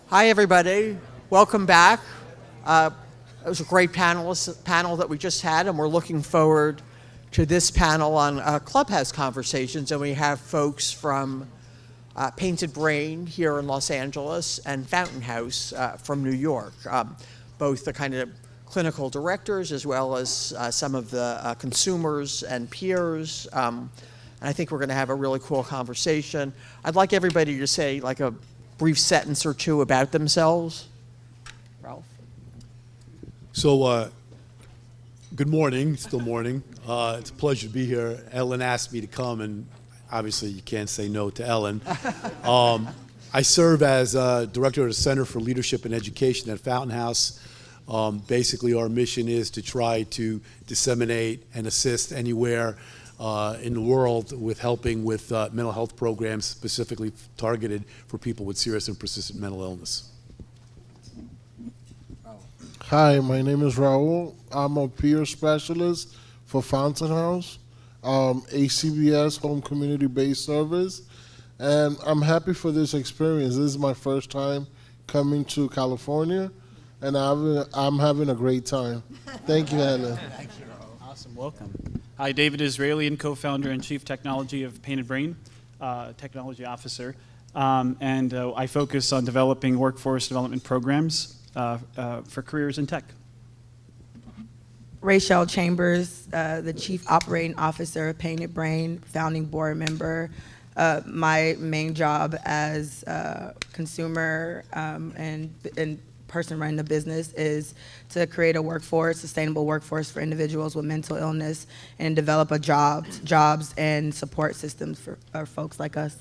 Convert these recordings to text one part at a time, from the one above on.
Hi, everybody. Welcome back. It was a great panel that we just had, and we're looking forward to this panel on Clubhouse conversations. And we have folks from Painted Brain here in Los Angeles and Fountain House from New York, both the kind of clinical directors as well as some of the consumers and peers. And I think we're going to have a really cool conversation. I'd like everybody to say like a brief sentence or two about themselves. Ralph? So, good morning, still morning. It's a pleasure to be here. Elyn asked me to come, and obviously you can't say no to Elyn. I serve as director of the Center for Leadership and Education at Fountain House. Basically, our mission is to try to disseminate and assist anywhere in the world with helping with mental health programs specifically targeted for people with serious and persistent mental illness. Hi, my name is Raul. I'm a peer specialist for Fountain House, HCBS, Home Community-Based Service, and I'm happy for this experience. This is my first time coming to California, and I'm having a great time. Thank you, Elyn. Thank you, Raul. Awesome, welcome. Hi, David Israelian, co-founder and chief technology of Painted Brain, technology officer, and I focus on developing workforce development programs for careers in tech. Rayshell Chambers, the Chief Operating Officer of Painted Brain, founding board member. My main job as consumer and person running the business is to create a workforce, sustainable workforce for individuals with mental illness, and develop jobs and support systems for folks like us.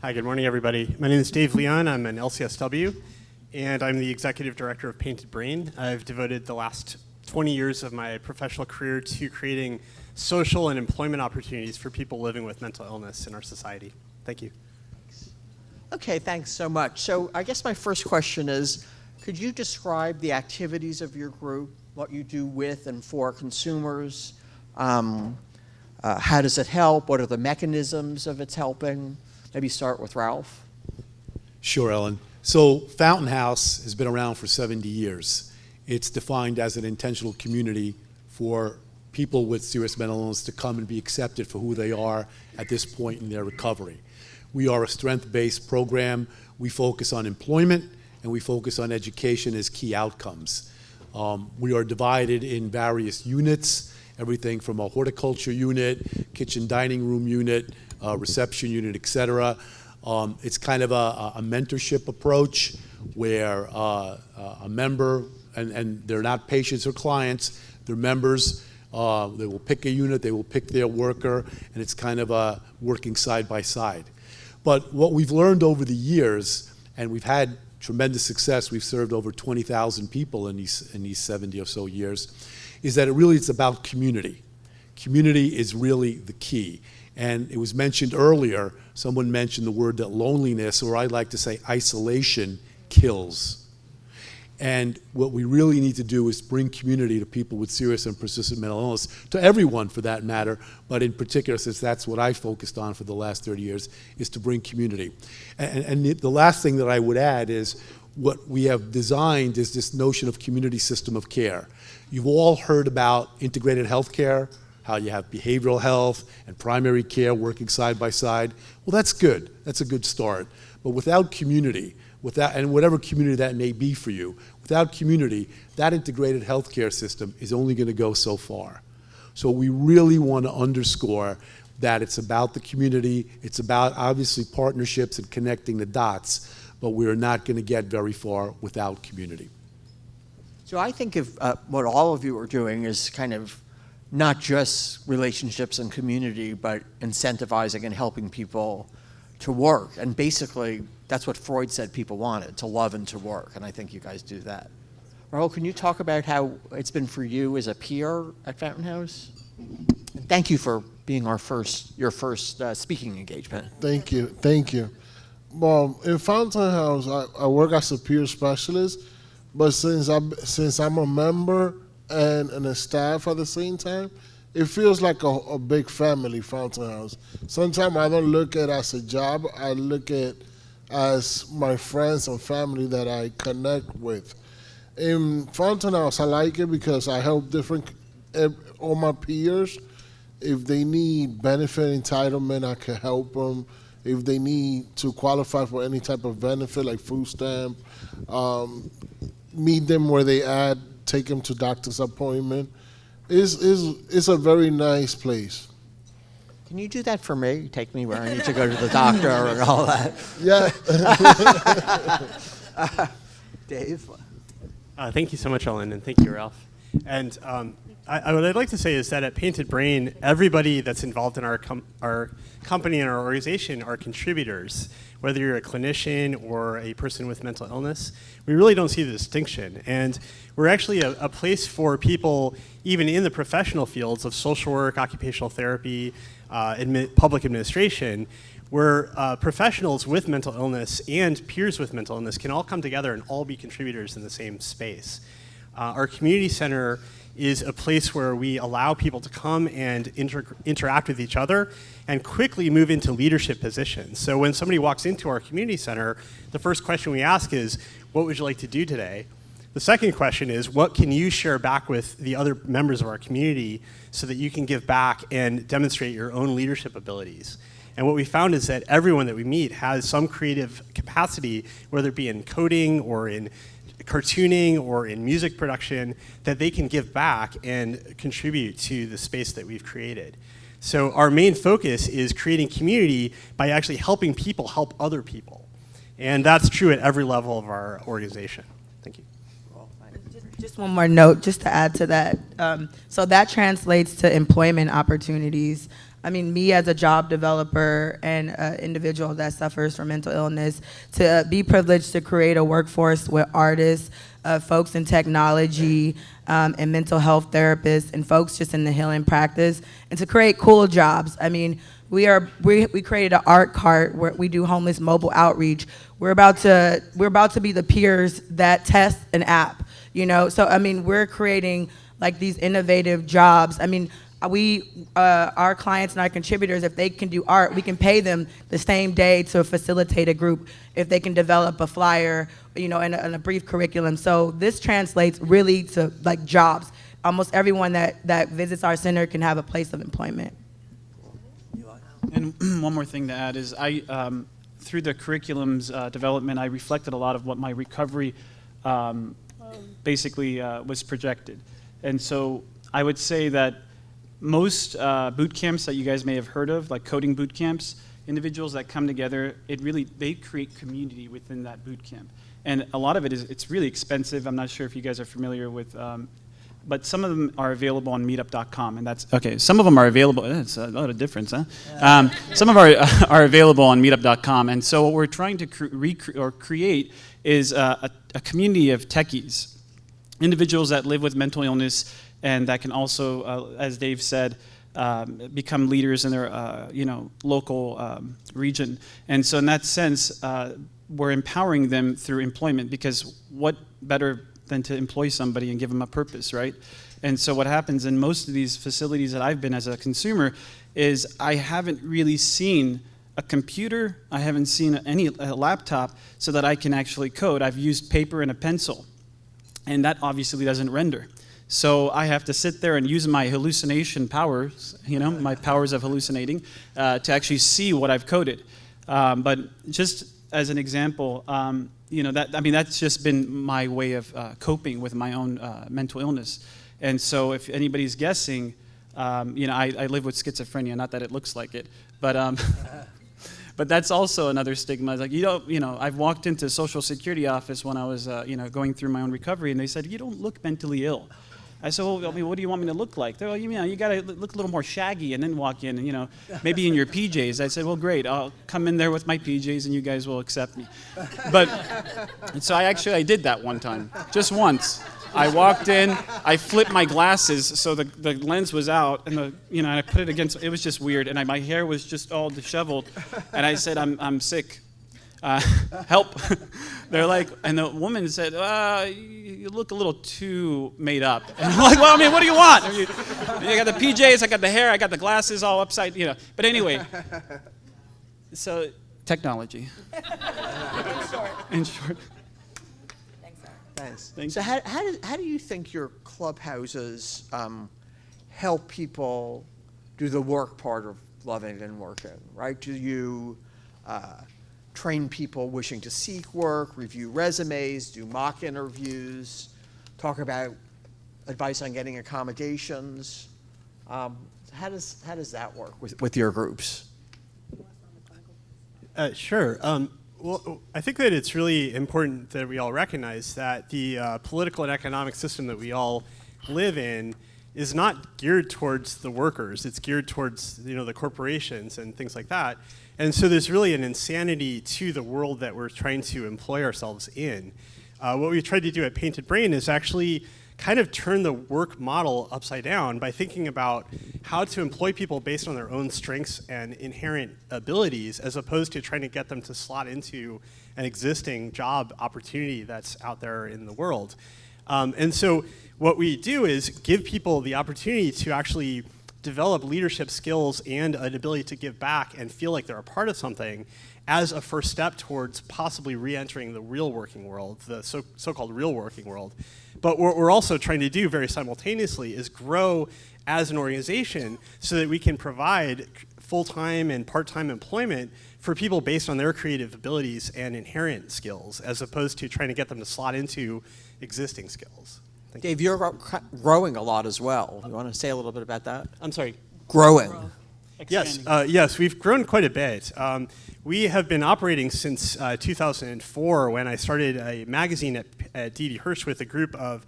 Hi, good morning, everybody. My name is Dave Leon. I'm an LCSW, and I'm the executive director of Painted Brain. I've devoted the last 20 years of my professional career to creating social and employment opportunities for people living with mental illness in our society. Thank you. Okay, thanks so much. So I guess my first question is, could you describe the activities of your group, what you do with and for consumers? How does it help? What are the mechanisms of its helping? Maybe start with Ralph. Sure, Elyn. So Fountain House has been around for 70 years. It's defined as an intentional community for people with serious mental illness to come and be accepted for who they are at this point in their recovery. We are a strength-based program. We focus on employment and we focus on education as key outcomes. We are divided in various units, everything from a horticulture unit, kitchen dining room unit, reception unit, et cetera. It's kind of a mentorship approach where a member, and they're not patients or clients, they're members. They will pick a unit, they will pick their worker, and it's kind of a working side by side. But what we've learned over the years, and we've had tremendous success, we've served over 20,000 people in these 70 or so years, is that it's about community. Community is really the key. And it was mentioned earlier, someone mentioned the word that loneliness, or I like to say isolation, kills. And what we really need to do is bring community to people with serious and persistent mental illness, to everyone for that matter, but in particular, since that's what I focused on for the last 30 years, is to bring community. And the last thing that I would add is what we have designed is this notion of community system of care. You've all heard about integrated healthcare, how you have behavioral health and primary care working side by side. Well, that's good. That's a good start. But without community, and whatever community that may be for you, without community, that integrated healthcare system is only going to go so far. So we really want to underscore that it's about the community, it's about obviously partnerships and connecting the dots, but we're not going to get very far without community. So I think if what all of you are doing is kind of not just relationships and community, but incentivizing and helping people to work. And basically, that's what Freud said people wanted, to love and to work. And I think you guys do that. Raul, can you talk about how it's been for you as a peer at Fountain House? And thank you for being your first speaking engagement. Thank you. Well, in Fountain House, I work as a peer specialist, but since I'm a member and a staff at the same time, it feels like a big family, Fountain House. Sometimes I don't look at it as a job. I look at as my friends and family that I connect with. In Fountain House, I like it because I help all my peers. If they need benefit entitlement, I can help them. If they need to qualify for any type of benefit like food stamp, meet them where they at, take them to doctor's appointment. It's a very nice place. Can you do that for me? Take me where I need to go to the doctor and all that. Yeah. Dave? Thank you so much, Elyn, and thank you, Ralph. And what I'd like to say is that at Painted Brain, everybody that's involved in our company and our organization are contributors. Whether you're a clinician or a person with mental illness, we really don't see the distinction. And we're actually a place for people, even in the professional fields of social work, occupational therapy, public administration, where professionals with mental illness and peers with mental illness can all come together and all be contributors in the same space. Our community center is a place where we allow people to come and interact with each other and quickly move into leadership positions. So when somebody walks into our community center, the first question we ask is, what would you like to do today? The second question is, what can you share back with the other members of our community so that you can give back and demonstrate your own leadership abilities? And what we found is that everyone that we meet has some creative capacity, whether it be in coding or in cartooning or in music production, that they can give back and contribute to the space that we've created. So our main focus is creating community by actually helping people help other people. And that's true at every level of our organization. Thank you. Just one more note, just to add to that. So that translates to employment opportunities. I mean, me as a job developer and an individual that suffers from mental illness, to be privileged to create a workforce with artists, folks in technology, and mental health therapists, and folks just in the healing practice, and to create cool jobs. I mean, we created an art cart where we do homeless mobile outreach. We're about to be the peers that test an app, you know? So, I mean, we're creating like these innovative jobs. I mean, our clients and our contributors, if they can do art, we can pay them the same day to facilitate a group if they can develop a flyer, you know, and a brief curriculum. So this translates really to like jobs. Almost everyone that visits our center can have a place of employment. And one more thing to add is through the curriculum's development, I reflected a lot of what my recovery basically was projected. And so I would say that most boot camps that you guys may have heard of, like coding boot camps, individuals that come together, they create community within that boot camp. And a lot of it's really expensive. I'm not sure if you guys are familiar with, but some of them are available on meetup.com, and that's, okay, some of them are available, it's a lot of difference, huh? Some of them are available on meetup.com, and so what we're trying to create is a community of techies, individuals that live with mental illness, and that can also, as Dave said, become leaders in their local region. And so in that sense, we're empowering them through employment, because what better than to employ somebody and give them a purpose, right? And so what happens in most of these facilities that I've been as a consumer is I haven't really seen a computer, I haven't seen a laptop so that I can actually code. I've used paper and a pencil, and that obviously doesn't render. So I have to sit there and use my hallucination powers, my powers of hallucinating, to actually see what I've coded. But just as an example, that's just been my way of coping with my own mental illness. And so if anybody's guessing, I live with schizophrenia, not that it looks like it, but but that's also another stigma. Like, I've walked into Social Security office when I was, going through my own recovery, and they said, "You don't look mentally ill." I said, well, what do you want me to look like? They're like, you got to look a little more shaggy and then walk in and, maybe in your PJs. I said, well, great. I'll come in there with my PJs and you guys will accept me. But, so I did that one time, just once. I walked in, I flipped my glasses so the lens was out, and and I put it against, it was just weird, and my hair was just all disheveled, and I said, I'm sick. Help. They're like, and the woman said, you look a little too made up. And I'm like, well, what do you want? You got the PJs, I got the hair, I got the glasses all upside, But anyway, so Technology. In short. Thanks. Thank So how do you think your clubhouses help people do the work part of loving and working, right? Do you train people wishing to seek work, review resumes, do mock interviews, talk about advice on getting accommodations? How does that work with your groups? Sure. Well, I think that it's really important that we all recognize that the political and economic system that we all live in is not geared towards the workers. It's geared towards the corporations and things like that. And so there's really an insanity to the world that we're trying to employ ourselves in. What we tried to do at Painted Brain is actually kind of turn the work model upside down by thinking about how to employ people based on their own strengths and inherent abilities, as opposed to trying to get them to slot into an existing job opportunity that's out there in the world. And so what we do is give people the opportunity to actually develop leadership skills and an ability to give back and feel like they're a part of something as a first step towards possibly re-entering the real working world, the so-called real working world. But what we're also trying to do very simultaneously is grow as an organization so that we can provide full-time and part-time employment for people based on their creative abilities and inherent skills, as opposed to trying to get them to slot into existing skills. Thank Dave, you're growing a lot as well. You want to say a little bit about that? I'm sorry. Growing. Yes, yes, we've grown quite a bit. We have been operating since 2004, when I started a magazine at D.D. Hirsch with a group of,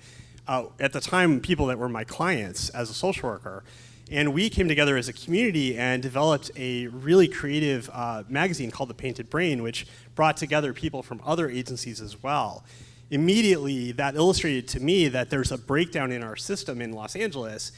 at the time, people that were my clients as a social worker. And we came together as a community and developed a really creative magazine called The Painted Brain, which brought together people from other agencies as well. Immediately, that illustrated to me that there's a breakdown in our system in Los Angeles,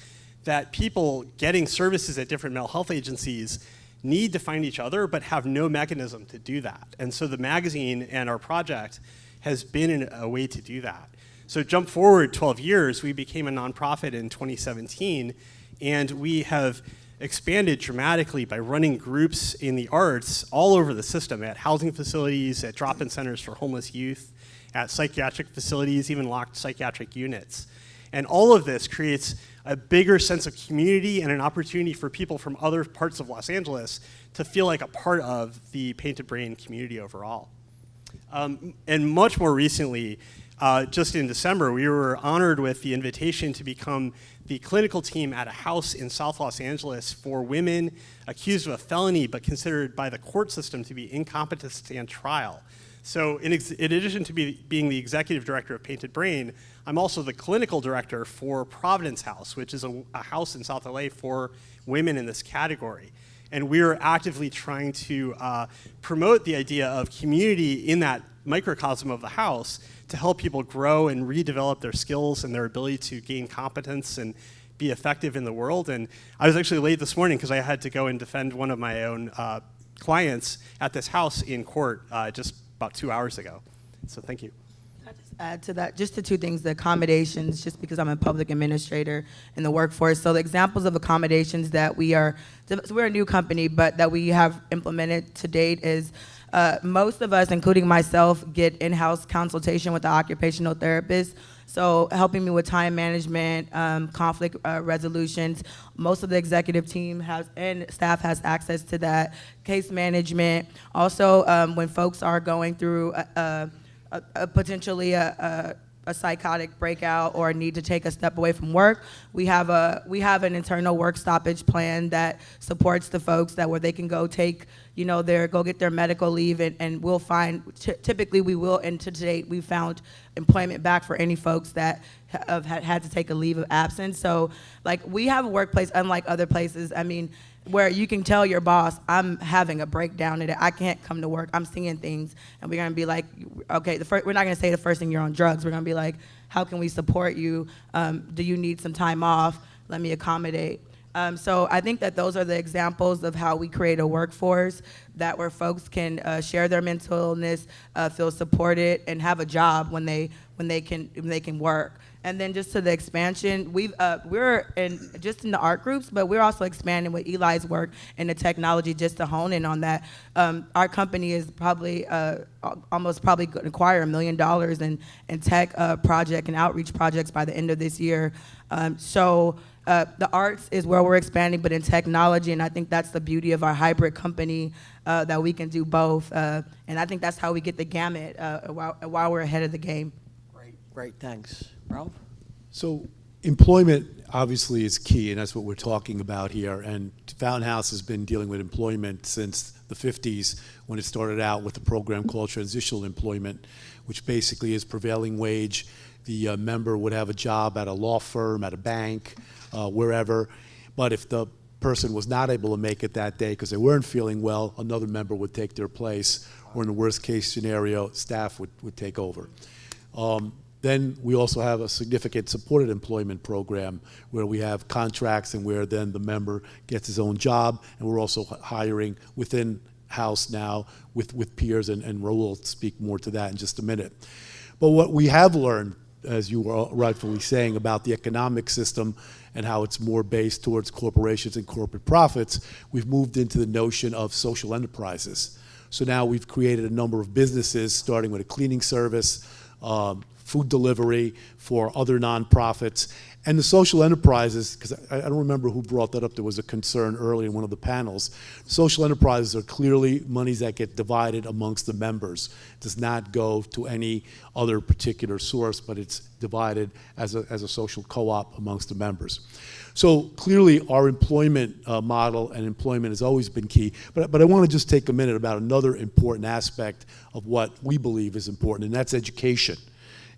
that people getting services at different mental health agencies need to find each other but have no mechanism to do that. And so the magazine and our project has been a way to do that. So jump forward 12 years, we became a nonprofit in 2017, and we have expanded dramatically by running groups in the arts all over the system, at housing facilities, at drop-in centers for homeless youth, at psychiatric facilities, even locked psychiatric units. And all of this creates a bigger sense of community and an opportunity for people from other parts of Los Angeles to feel like a part of the Painted Brain community overall. And much more recently, just in December, we were honored with the invitation to become the clinical team at a house in South Los Angeles for women accused of a felony but considered by the court system to be incompetent to stand trial. So in addition to being the executive director of Painted Brain, I'm also the clinical director for Providence House, which is a house in South LA for women in this category. And we're actively trying to promote the idea of community in that microcosm of the house to help people grow and redevelop their skills and their ability to gain competence and be effective in the world. And I was actually late this morning because I had to go and defend one of my own clients at this house in court just about 2 hours ago. So thank you. Can I just add to that, just the two things, the accommodations, just because I'm a public administrator in the workforce. So the examples of accommodations that so we're a new company, but that we have implemented to date is most of us, including myself, get in-house consultation with the occupational therapist. So helping me with time management, conflict resolutions. Most of the executive team and staff has access to that. Case management. Also, when folks are going through potentially a psychotic breakout or need to take a step away from work, we have an internal work stoppage plan that supports the folks where they can go take go get their medical leave, and we'll find, typically we will, and to date we found employment back for any folks that have had to take a leave of absence. So we have a workplace unlike other places, where you can tell your boss, I'm having a breakdown today, I can't come to work, I'm seeing things, and we're gonna be like, okay, we're not gonna say the first thing you're on drugs, we're gonna be like, how can we support you? Do you need some time off? Let me accommodate. So I think that those are the examples of how we create a workforce where folks can share their mental illness, feel supported, and have a job when they can work. And then just to the expansion, we're just in the art groups, but we're also expanding with Eli's work in the technology just to hone in on that. Our company is probably almost going to acquire $1 million in tech project and outreach projects by the end of this year. So the arts is where we're expanding, but in technology, and I think that's the beauty of our hybrid company, that we can do both. And I think that's how we get the gamut while we're ahead of the game. Great, thanks. Ralph? So employment obviously is key, and that's what we're talking about here. And Fountain House has been dealing with employment since the 50s, when it started out with a program called Transitional Employment, which basically is prevailing wage. The member would have a job at a law firm, at a bank, wherever. But if the person was not able to make it that day because they weren't feeling well, another member would take their place, or in the worst case scenario, staff would take over. Then we also have a significant supported employment program where we have contracts and where then the member gets his own job, and we're also hiring within house now with peers, and Raul will speak more to that in just a minute. But what we have learned, as you were rightfully saying, about the economic system and how it's more based towards corporations and corporate profits, we've moved into the notion of social enterprises. So now we've created a number of businesses, starting with a cleaning service, food delivery for other nonprofits. And the social enterprises, because I don't remember who brought that up, there was a concern earlier in one of the panels. Social enterprises are clearly monies that get divided amongst the members. It does not go to any other particular source, but it's divided as a social co-op amongst the members. So clearly our employment model and employment has always been key, but I want to just take a minute about another important aspect of what we believe is important, and that's education.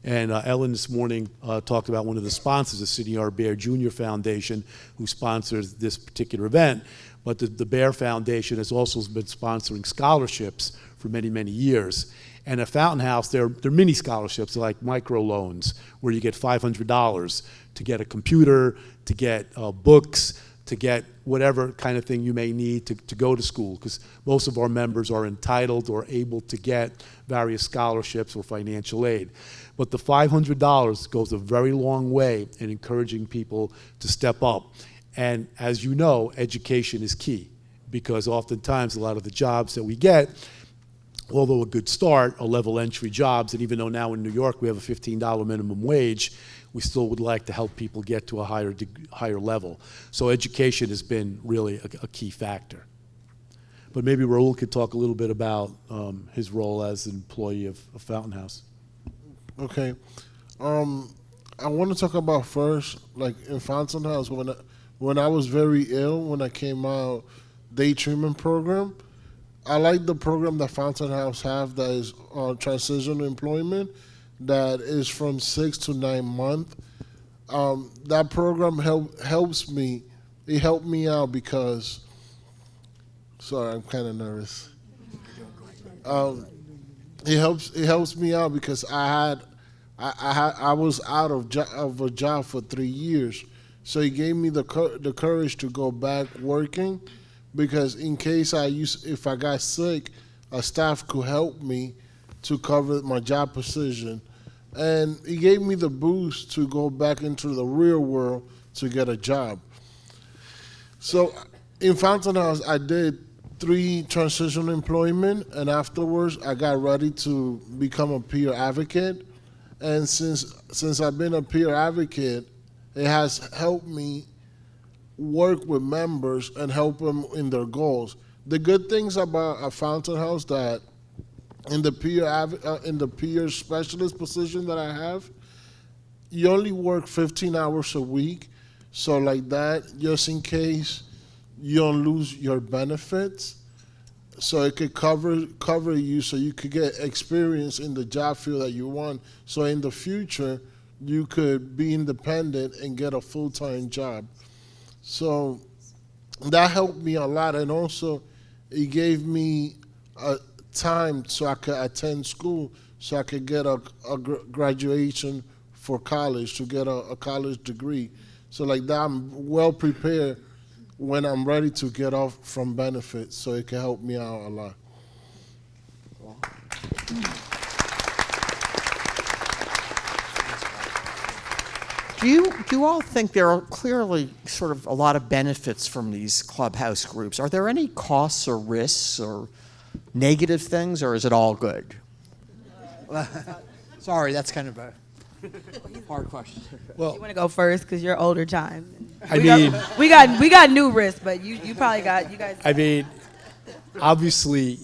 And Elyn this morning talked about one of the sponsors, the Sidney R. Bear Jr. Foundation, who sponsors this particular event. But the Bear Foundation has also been sponsoring scholarships for many, many years. And at Fountain House, they're mini scholarships, like microloans, where you get $500 to get a computer, to get books, to get whatever kind of thing you may need to go to school, because most of our members are entitled or able to get various scholarships or financial aid. But the $500 goes a very long way in encouraging people to step up. And as you know, education is key, because oftentimes a lot of the jobs that we get, although a good start, are level entry jobs. And even though now in New York we have a $15 minimum wage, we still would like to help people get to a higher level. So education has been really a key factor. But maybe Raul could talk a little bit about his role as an employee of Fountain House. Okay. I want to talk about first, like in Fountain House, when I was very ill, when I came out, day treatment program. I like the program that Fountain House have that is transitional employment, that is from 6 to 9 months. That program helps me. It helped me out because, sorry, I'm kind of nervous. It helps me out because I was out of a job for 3 years, so it gave me the courage to go back working, because in case if I got sick, a staff could help me to cover my job position, and it gave me the boost to go back into the real world to get a job. So in Fountain House, I did 3 transitional employment, and afterwards I got ready to become a peer advocate. And since I've been a peer advocate, it has helped me work with members and help them in their goals. The good things about a Fountain House, that in the peer specialist position that I have, you only work 15 hours a week. So like that, just in case you don't lose your benefits, so it could cover you, so you could get experience in the job field that you want. So in the future, you could be independent and get a full-time job. So that helped me a lot, and also it gave me time so I could attend school, so I could get a graduation for college, to get a college degree. So like that, I'm well prepared when I'm ready to get off from benefits, so it can help me out a lot. Do you all think there are clearly sort of a lot of benefits from these Clubhouse groups? Are there any costs or risks or negative things, or is it all good? Sorry, that's kind of a hard question. You want to go first because you're older time. I mean, We got new risks, but you probably got you guys. I mean, obviously,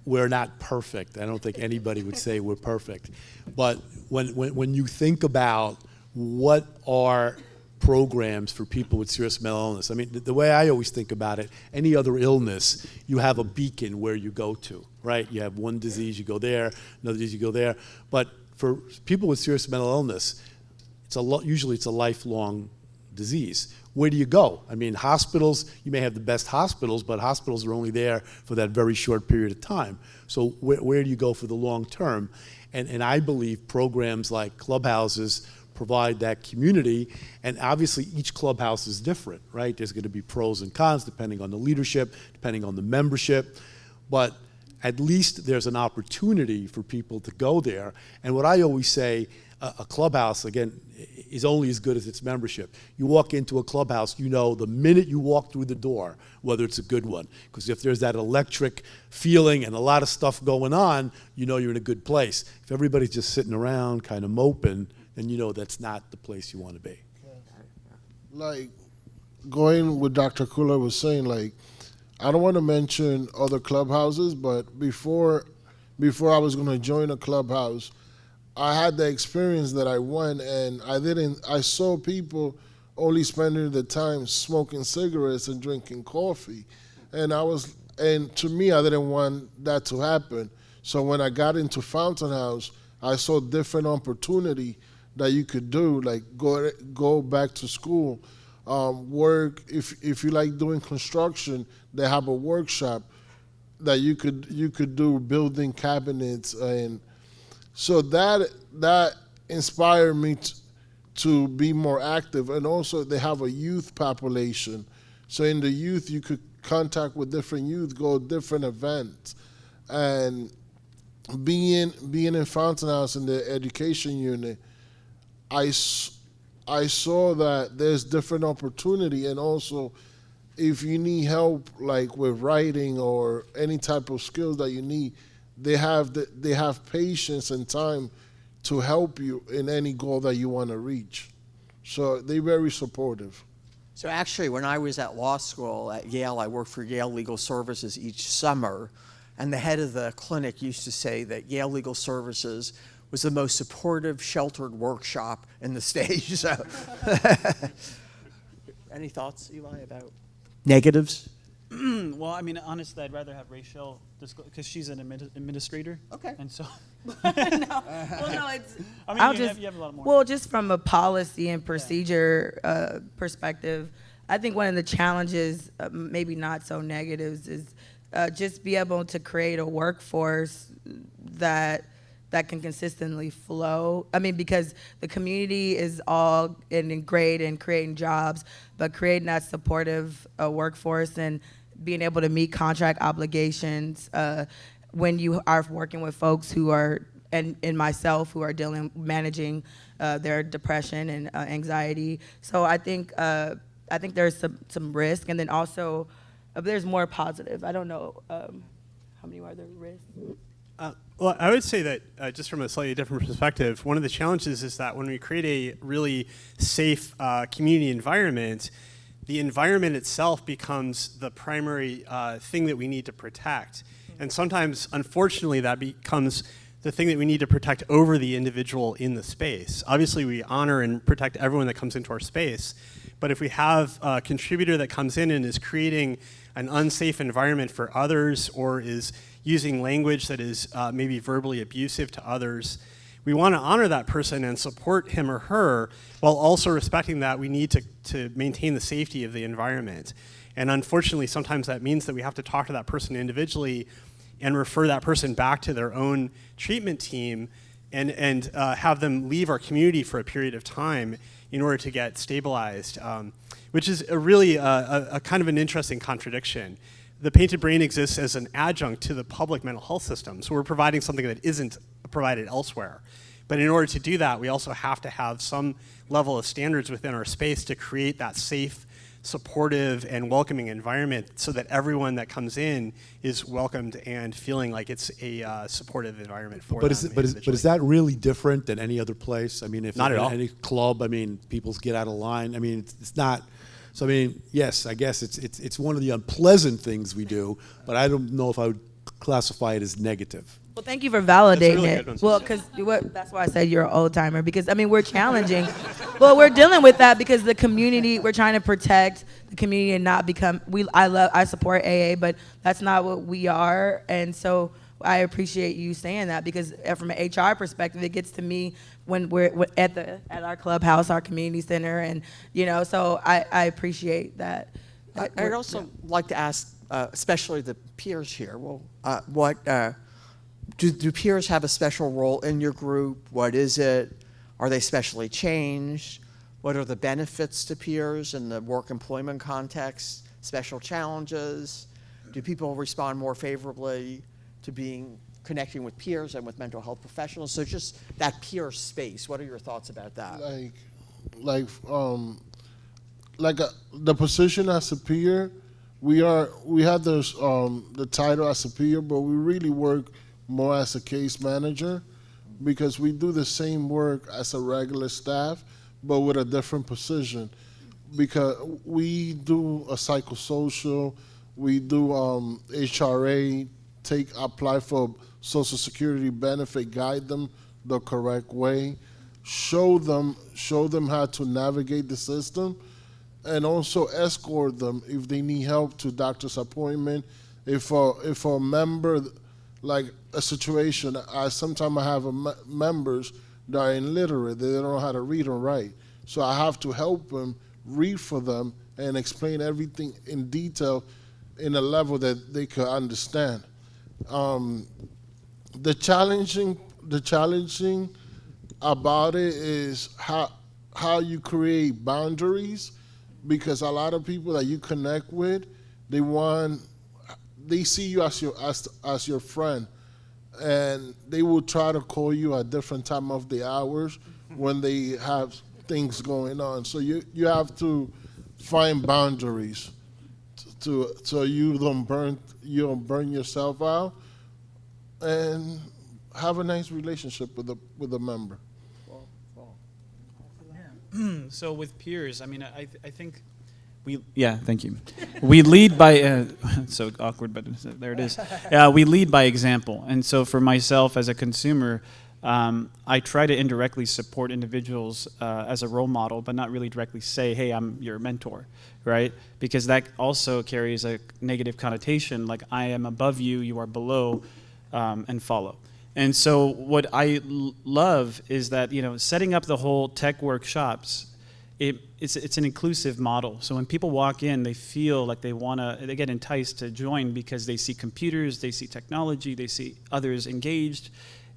we're not perfect. I don't think anybody would say we're perfect. But when you think about what are programs for people with serious mental illness, I mean, the way I always think about it, any other illness, you have a beacon where you go to, right? You have one disease, you go there, another disease, you go there. But for people with serious mental illness, usually it's a lifelong disease. Where do you go? I mean, hospitals, you may have the best hospitals, but hospitals are only there for that very short period of time. So where do you go for the long term? And I believe programs like Clubhouses provide that community, and obviously each clubhouse is different, right? There's going to be pros and cons depending on the leadership, depending on the membership, but at least there's an opportunity for people to go there. And what I always say, a clubhouse, again, is only as good as its membership. You walk into a clubhouse, you know the minute you walk through the door whether it's a good one. Because if there's that electric feeling and a lot of stuff going on, you know you're in a good place. If everybody's just sitting around kind of moping, then you know that's not the place you want to be. Like, going with Dr. Aquila was saying, like, I don't want to mention other clubhouses, but before I was going to join a clubhouse, I had the experience that I went, and I saw people only spending the time smoking cigarettes and drinking coffee. And to me, I didn't want that to happen. So when I got into Fountain House, I saw different opportunity that you could do, like go back to school, work. If you like doing construction, they have a workshop that you could do building cabinets, and so that inspired me to be more active. And also they have a youth population, so in the youth you could contact with different youth, go to different events, and being in Fountain House in the education unit, I saw that there's different opportunity. And also, if you need help, like with writing or any type of skills that you need, they have patience and time to help you in any goal that you want to reach. So they're very supportive. So actually, when I was at law school at Yale, I worked for Yale Legal Services each summer, and the head of the clinic used to say that Yale Legal Services was the most supportive, sheltered workshop in the state. So, any thoughts, Eli, about negatives? Well, I mean, honestly, I'd rather have Rayshell because she's an administrator. Okay. And so. No, it's. I mean, you have a lot more. Well, just from a policy and procedure perspective, I think one of the challenges, maybe not so negatives, is just be able to create a workforce that can consistently flow. I mean, because the community is all great in creating jobs, but creating that supportive workforce and being able to meet contract obligations when you are working with folks who are, and myself, who are managing their depression and anxiety. So I think there's some risk, and then also there's more positive. I don't know how many are there risks. Well, I would say that just from a slightly different perspective, one of the challenges is that when we create a really safe community environment, the environment itself becomes the primary thing that we need to protect. And sometimes, unfortunately, that becomes the thing that we need to protect over the individual in the space. Obviously, we honor and protect everyone that comes into our space, but if we have a contributor that comes in and is creating an unsafe environment for others, or is using language that is maybe verbally abusive to others, we want to honor that person and support him or her, while also respecting that we need to maintain the safety of the environment. And unfortunately, sometimes that means that we have to talk to that person individually and refer that person back to their own treatment team and have them leave our community for a period of time in order to get stabilized, which is really a kind of an interesting contradiction. The Painted Brain exists as an adjunct to the public mental health system, so we're providing something that isn't provided elsewhere. But in order to do that, we also have to have some level of standards within our space to create that safe, supportive, and welcoming environment so that everyone that comes in is welcomed and feeling like it's a supportive environment for them. But is that really different than any other place? I mean, if Not at all. any club, I mean, people get out of line. I mean, it's not. So I mean, yes, I guess it's one of the unpleasant things we do, but I don't know if I would classify it as negative. Well, thank you for validating really it. good. Well, because that's why I said you're an old timer, because I mean we're challenging. Well, we're dealing with that because the community, we're trying to protect the community and not become. I support AA, but that's not what we are, and so I appreciate you saying that, because from an HR perspective, it gets to me when we're at our clubhouse, our community center, and so I appreciate that. I'd also like to ask, especially the peers here, do peers have a special role in your group? What is it? Are they specially changed? What are the benefits to peers in the work employment context? Special challenges? Do people respond more favorably to connecting with peers and with mental health professionals? So just that peer space, what are your thoughts about that? The position as a peer, we have the title as a peer, but we really work more as a case manager, because we do the same work as a regular staff, but with a different position. Because we do a psychosocial, we do HRA, apply for Social Security benefit, guide them the correct way, show them how to navigate the system, and also escort them if they need help to doctor's appointment. If a member, like a situation, sometimes I have members that are illiterate, they don't know how to read or write. So I have to help them, read for them, and explain everything in detail in a level that they could understand. The challenging about it is how you create boundaries, because a lot of people that you connect with, they see you as your friend, and they will try to call you at different time of the hours when they have things going on. So you have to find boundaries so you don't burn yourself out, and have a nice relationship with a member. So with peers, I mean, I think thank you. We lead by, it's so awkward, but there it is. We lead by example. And so for myself as a consumer, I try to indirectly support individuals as a role model, but not really directly say, hey, I'm your mentor, right? Because that also carries a negative connotation, like I am above you, you are below, and follow. And so what I love is that, setting up the whole tech workshops, it's an inclusive model. So when people walk in, they feel like they get enticed to join because they see computers, they see technology, they see others engaged,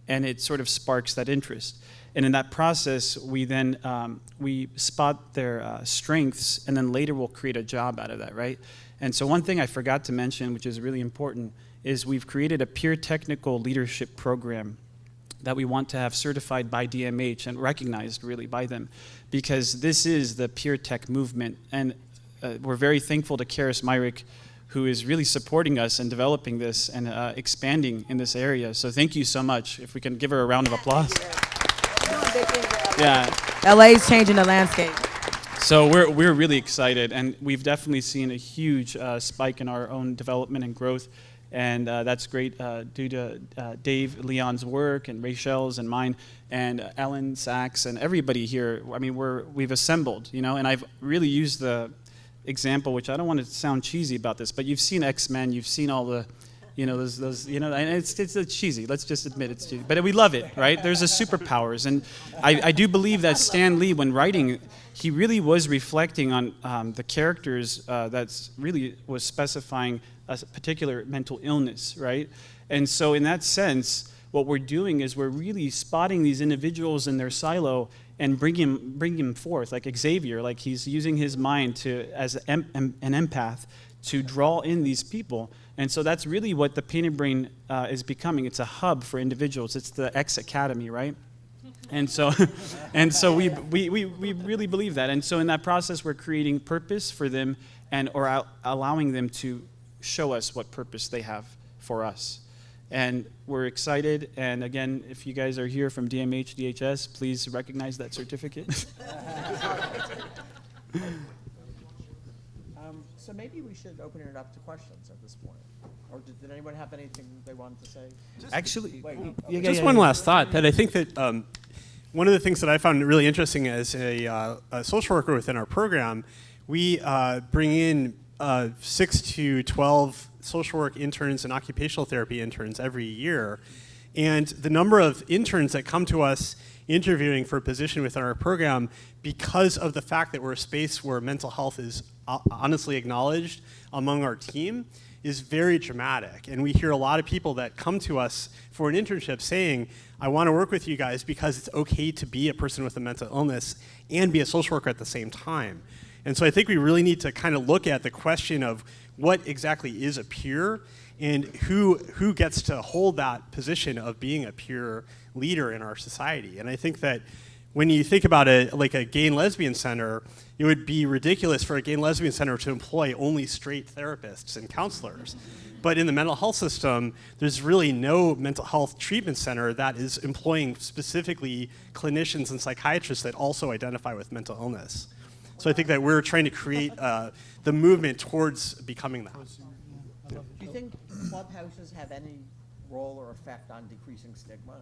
and it sort of sparks that interest. And in that process, we then we spot their strengths, and then later we'll create a job out of that, right? And so one thing I forgot to mention, which is really important, is we've created a peer technical leadership program that we want to have certified by DMH and recognized really by them, because this is the peer tech movement. And we're very thankful to Karis Myrick, who is really supporting us and developing this and expanding in this area. So thank you so much. If we can give her a round of applause. Yeah. LA's changing the landscape. So we're really excited, and we've definitely seen a huge spike in our own development and growth. And that's great due to Dave Leon's work and Rayshell's and mine and Elyn, Sachs, and everybody here. I mean, we've assembled, and I've really used the example, which I don't want to sound cheesy about this, but you've seen X-Men, you've seen all the, those, and it's cheesy. Let's just admit it's cheesy, but we love it, right? There's a superpowers, and I do believe that Stan Lee, when writing, he really was reflecting on the characters that's really was specifying a particular mental illness, right? And so in that sense, what we're doing is we're really spotting these individuals in their silo and bring him forth, like Xavier, like he's using his mind as an empath to draw in these people. And so that's really what the Painted Brain is becoming. It's a hub for individuals. It's the X Academy, right? And so, and so we really believe that. And so in that process, we're creating purpose for them or allowing them to show us what purpose they have for us. And we're excited. And again, if you guys are here from DMH, DHS, please recognize that certificate. So maybe we should open it up to questions at this point. Or did anyone have anything they wanted to say? Actually, Wait, just one last thought, that I think that one of the things that I found really interesting as a social worker within our program, we bring in 6 to 12 social work interns and occupational therapy interns every year. And the number of interns that come to us interviewing for a position within our program, because of the fact that we're a space where mental health is honestly acknowledged among our team, is very dramatic. And we hear a lot of people that come to us for an internship saying, I want to work with you guys because it's okay to be a person with a mental illness and be a social worker at the same time. And so I think we really need to kind of look at the question of what exactly is a peer and who gets to hold that position of being a peer leader in our society. And I think that when you think about it, like a gay and lesbian center, it would be ridiculous for a gay and lesbian center to employ only straight therapists and counselors. But in the mental health system, there's really no mental health treatment center that is employing specifically clinicians and psychiatrists that also identify with mental illness. So I think that we're trying to create the movement towards becoming that. Do you think clubhouses have any role or effect on decreasing stigma?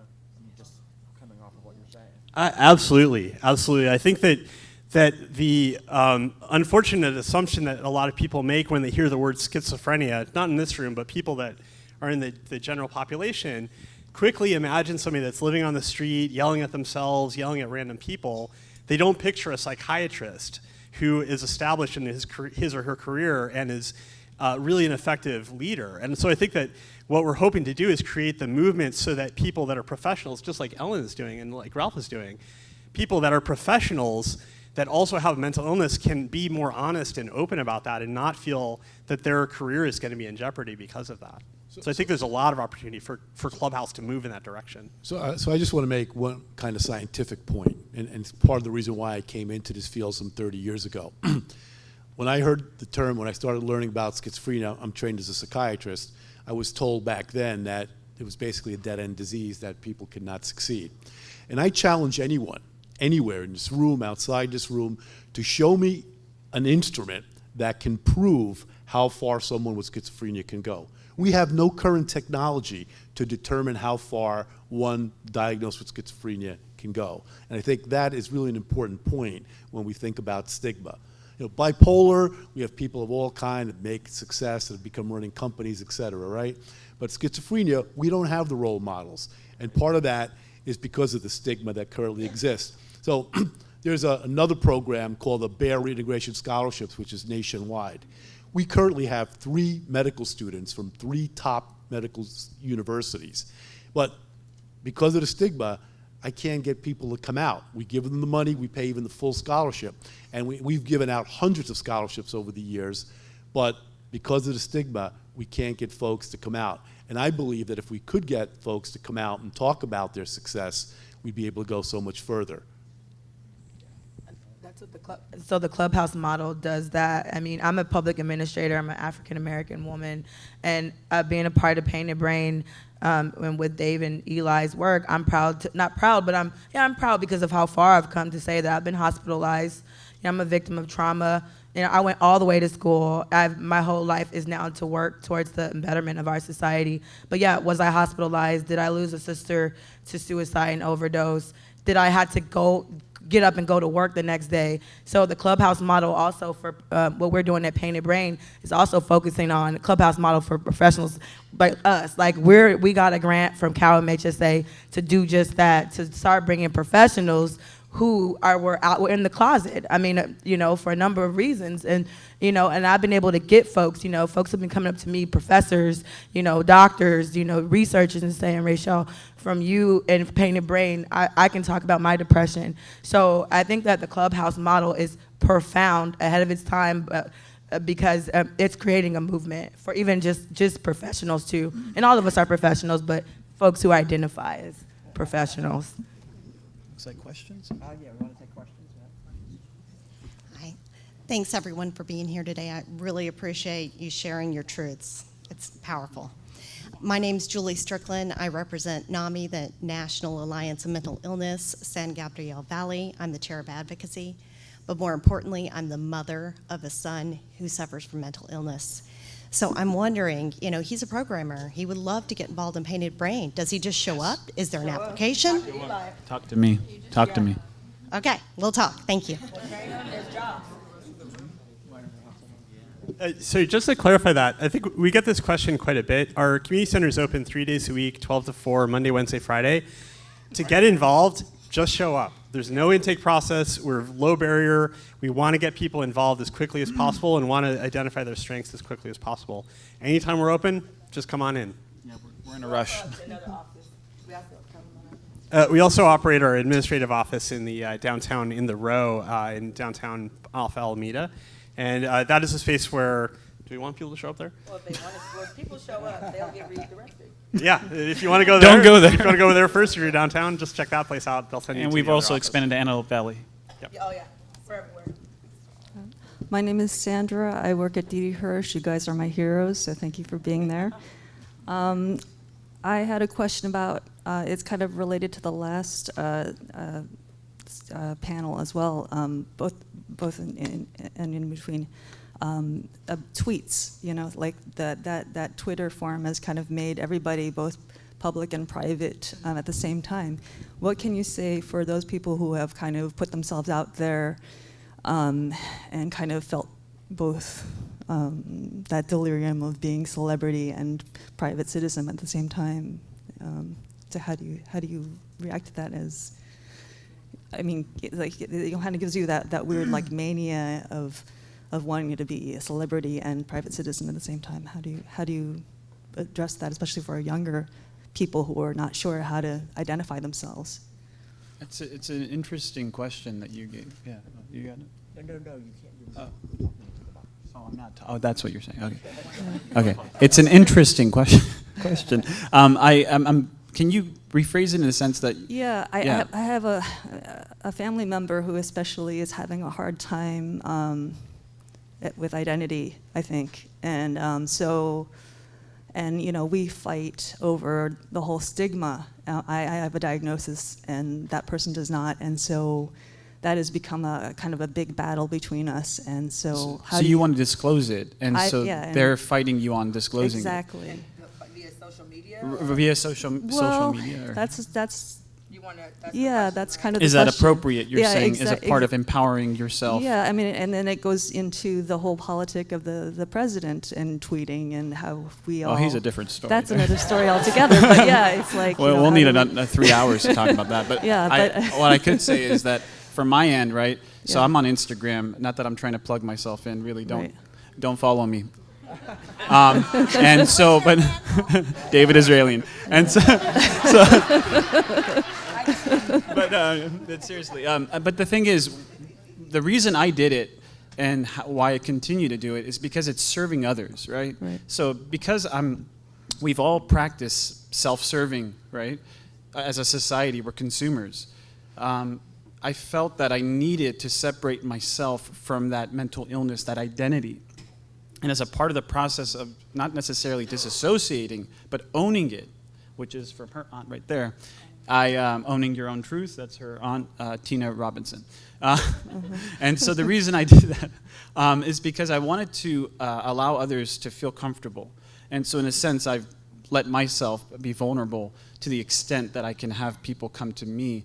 Just coming off of what you're saying. Absolutely, absolutely. I think that the unfortunate assumption that a lot of people make when they hear the word schizophrenia, not in this room, but people that are in the general population, quickly imagine somebody that's living on the street, yelling at themselves, yelling at random people. They don't picture a psychiatrist who is established in his or her career and is really an effective leader. And so I think that what we're hoping to do is create the movement so that people that are professionals, just like Elyn is doing and like Ralph is doing, people that are professionals that also have mental illness can be more honest and open about that and not feel that their career is going to be in jeopardy because of that. So I think there's a lot of opportunity for Clubhouse to move in that direction. So I just want to make one kind of scientific point, and it's part of the reason why I came into this field some 30 years ago. When I heard the term, when I started learning about schizophrenia, I'm trained as a psychiatrist, I was told back then that it was basically a dead-end disease, that people could not succeed. And I challenge anyone, anywhere in this room, outside this room, to show me an instrument that can prove how far someone with schizophrenia can go. We have no current technology to determine how far one diagnosed with schizophrenia can go. And I think that is really an important point when we think about stigma. You know, bipolar, we have people of all kinds that make success, that have become running companies, et cetera, right? But schizophrenia, we don't have the role models. And part of that is because of the stigma that currently exists. So there's another program called the Bear Reintegration Scholarships, which is nationwide. We currently have 3 medical students from 3 top medical universities. But because of the stigma, I can't get people to come out. We give them the money, we pay even the full scholarship. And we've given out hundreds of scholarships over the years, but because of the stigma, we can't get folks to come out. And I believe that if we could get folks to come out and talk about their success, we'd be able to go so much further. That's what so the Clubhouse model does that. I mean, I'm a public administrator. I'm an African-American woman. And being a part of Painted Brain and with Dave and Eli's work, I'm proud, not proud, but I'm proud because of how far I've come to say that I've been hospitalized. You know, I'm a victim of trauma. You know, I went all the way to school. My whole life is now to work towards the betterment of our society. But yeah, was I hospitalized? Did I lose a sister to suicide and overdose? Did I have to get up and go to work the next day? So the Clubhouse model also for what we're doing at Painted Brain is also focusing on the Clubhouse model for professionals like us. Like we got a grant from Cal MHSA to do just that, to start bringing professionals who were in the closet. I mean, you know, for a number of reasons. And, you know, and I've been able to get folks, you know, folks have been coming up to me, professors, you know, doctors, you know, researchers, and saying, Rayshell, from you and Painted Brain, I can talk about my depression. So I think that the Clubhouse model is profound, ahead of its time, because it's creating a movement for even just professionals too. And all of us are professionals, but folks who identify as professionals. Looks like questions. Yeah, we want to take questions. Hi. Thanks, everyone, for being here today. I really appreciate you sharing your truths. It's powerful. My name's Julie Strickland. I represent NAMI, the National Alliance of Mental Illness, San Gabriel Valley. I'm the chair of advocacy. But more importantly, I'm the mother of a son who suffers from mental illness. So I'm wondering, you know, he's a programmer. He would love to get involved in Painted Brain. Does he just show up? Is there an application? Talk to me. Talk to me. Okay, we'll talk. Thank you. So just to clarify that, I think we get this question quite a bit. Our community center is open 3 days a week, 12 to 4, Monday, Wednesday, Friday. To get involved, just show up. There's no intake process. We're low barrier. We want to get people involved as quickly as possible and want to identify their strengths as quickly as possible. Anytime we're open, just come on in. Yeah, we're in a rush. We also operate our administrative office in the downtown, in the row, in downtown Alpha Alameda. And that is a space where, do we want people to show up there? Well, if they want to, well, if people show up, they'll get redirected. Yeah, if you want to go there. Don't go there. If you want to go there first, if you're downtown, just check that place out. They'll send you And to we've the other also office. expanded to Antelope Valley. Oh, yeah, for everywhere. My name is Sandra. I work at D.D. Hirsch. You guys are my heroes, so thank you for being there. I had a question about, it's kind of related to the last panel as well, both in between. Tweets, you know, like that Twitter forum has kind of made everybody both public and private at the same time. What can you say for those people who have kind of put themselves out there and kind of felt both that delirium of being celebrity and private citizen at the same time? So how do you react to that? As I mean, like it kind of gives you that weird like mania of wanting to be a celebrity and private citizen at the same time. How do you address that, especially for younger people who are not sure how to identify themselves? It's an interesting question that you gave. Yeah, you got it. No, you can't do Oh, I'm not. Oh, that's what you're saying. Okay. Okay. It's an interesting question. Can you rephrase it in the sense that? Yeah, I have a family member who especially is having a hard time with identity, I think, and you know, we fight over the whole stigma. I have a diagnosis, and that person does not, and so that has become a kind of a big battle between us. And so, how do you want to disclose it, and they're fighting you on disclosing exactly. it. Via social media? Via social media. Or? That's. You want to, That's kind of the Is that question. appropriate? You're saying is a part of empowering yourself. Yeah, I mean, and then it goes into the whole politic of the president and tweeting and how we all. Oh, he's a different story. That's another story altogether. But yeah, it's like. Well, we'll need 3 hours to talk about that. But yeah, what I could say is that from my end, right? So I'm on Instagram. Not that I'm trying to plug myself in. Really, don't follow me. And so, but David Israelian, and so but seriously, but the thing is, the reason I did it and why I continue to do it is because it's serving others, right? So because we've all practiced self-serving, right? As a society, we're consumers. I felt that I needed to separate myself from that mental illness, that identity. And as a part of the process of not necessarily disassociating, but owning it, which is from her aunt right there, owning your own truth, that's her aunt, Tina Robinson. And so the reason I did that is because I wanted to allow others to feel comfortable. And so in a sense, I've let myself be vulnerable to the extent that I can have people come to me